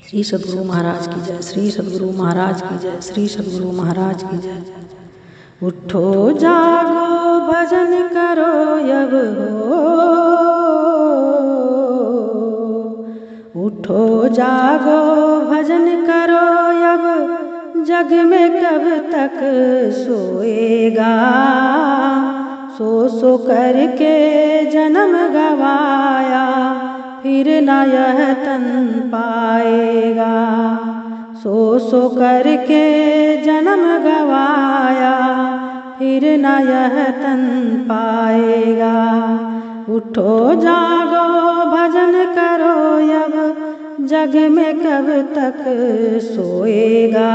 श्री सद्गुरु महाराज की जय, श्री सद्गुरु महाराज की जय, श्री सद्गुरु महाराज की जय। उठो जागो भजन करो अब हो, उठो जागो भजन करो अब, जग में कब तक सोएगा। सो करके जन्म गवाया, फिर न यह तन पाएगा। सो करके जन्म गवाया, फिर न यह तन पाएगा। उठो जागो भजन करो अब, जग में कब तक सोएगा।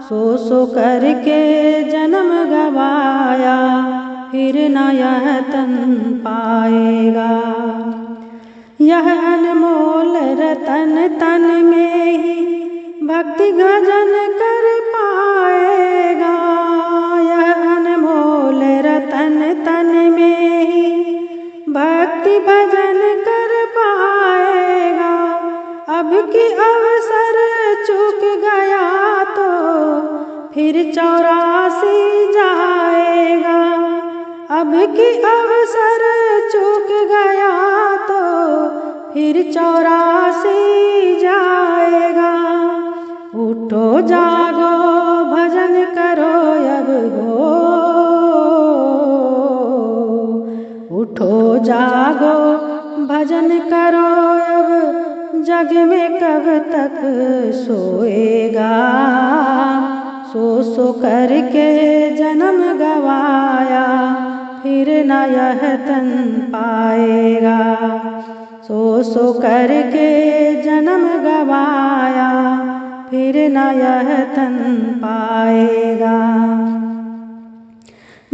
सो करके जन्म गवाया, फिर न यह तन पाएगा। यह अनमोल रतन तन में ही भक्ति भजन कर पाएगा। यह अनमोल रतन तन में ही भक्ति भजन कर पाएगा। अब की अवसर चूक गया तो फिर 84 जाएगा। अब की अवसर चूक गया तो फिर 84 जाएगा। उठो जागो भजन करो अब हो, उठो जागो भजन करो अब, जग में कब तक सोएगा। सो करके जन्म गवाया, फिर न यह तन पाएगा। सो करके जन्म गवाया, फिर न यह तन पाएगा।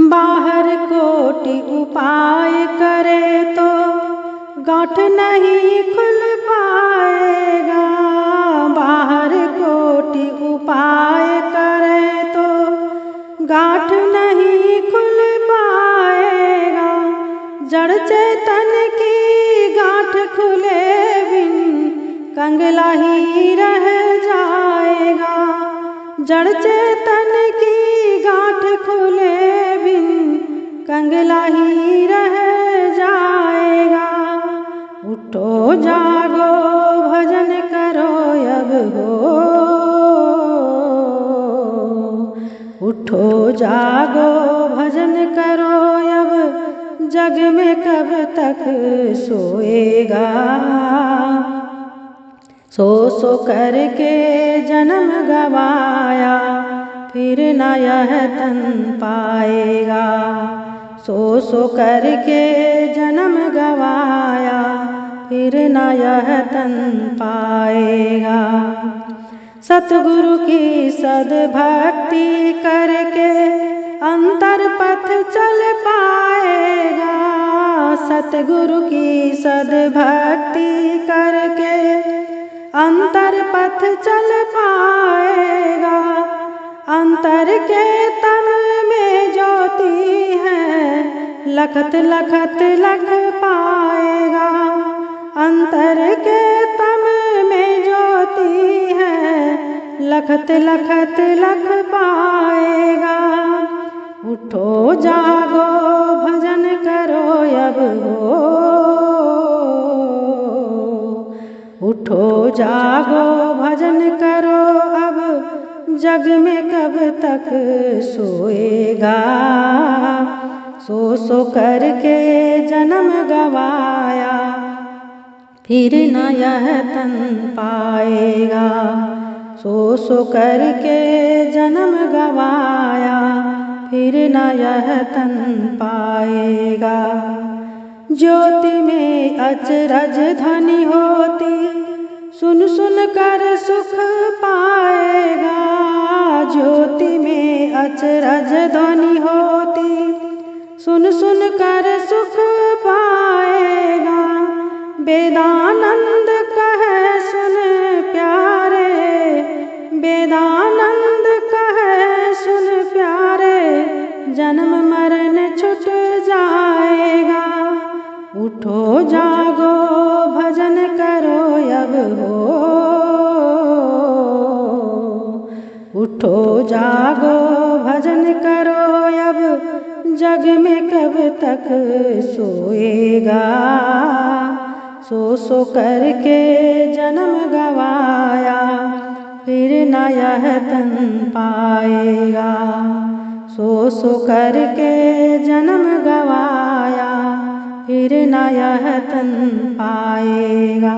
बाहर कोटि उपाय करे तो गांठ नहीं खुल पाएगा। बाहर कोटि उपाय करे तो गांठ नहीं खुल पाएगा। जड़ चेतन की गांठ खुले बिन कंगला ही रह जाएगा। जड़ चेतन की गांठ खुले बिन कंगला ही रह जाएगा। उठो जागो भजन करो अब हो, उठो जागो भजन करो अब, जग में कब तक सोएगा। सो करके जन्म गवाया, फिर न यह तन पाएगा। सो करके जन्म गवाया, फिर न यह तन पाएगा। सतगुरु की सद्भक्ति करके अंतर पथ चल पाएगा। सतगुरु की सद्भक्ति करके अंतर पथ चल पाएगा। अंतर के तन में ज्योति है, लखत लखत लख पाएगा। अंतर के तन में ज्योति है, लखत लखत लख पाएगा। उठो जागो भजन करो अब हो, उठो जागो भजन करो अब, जग में कब तक सोएगा। सो करके जन्म गवाया, फिर न यह तन पाएगा। सो करके जन्म गवाया, फिर न यह तन पाएगा। ज्योति में अचरज ध्वनि होती, सुन सुन कर सुख पाएगा। ज्योति में अचरज ध्वनि होती, सुन सुन कर सुख पाएगा। वेदानंद कहे सुन प्यारे, वेदानंद कहे सुन प्यारे, जन्म मरण छुट जाएगा। उठो जागो भजन करो अब हो, जागो भजन करो अब जग में कब तक सोएगा। सो करके जन्म गवाया फिर न यह तन पाएगा। सो करके जन्म गवाया फिर न यह तन पाएगा।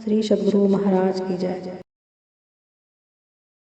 श्री सद्गुरु महाराज की जय।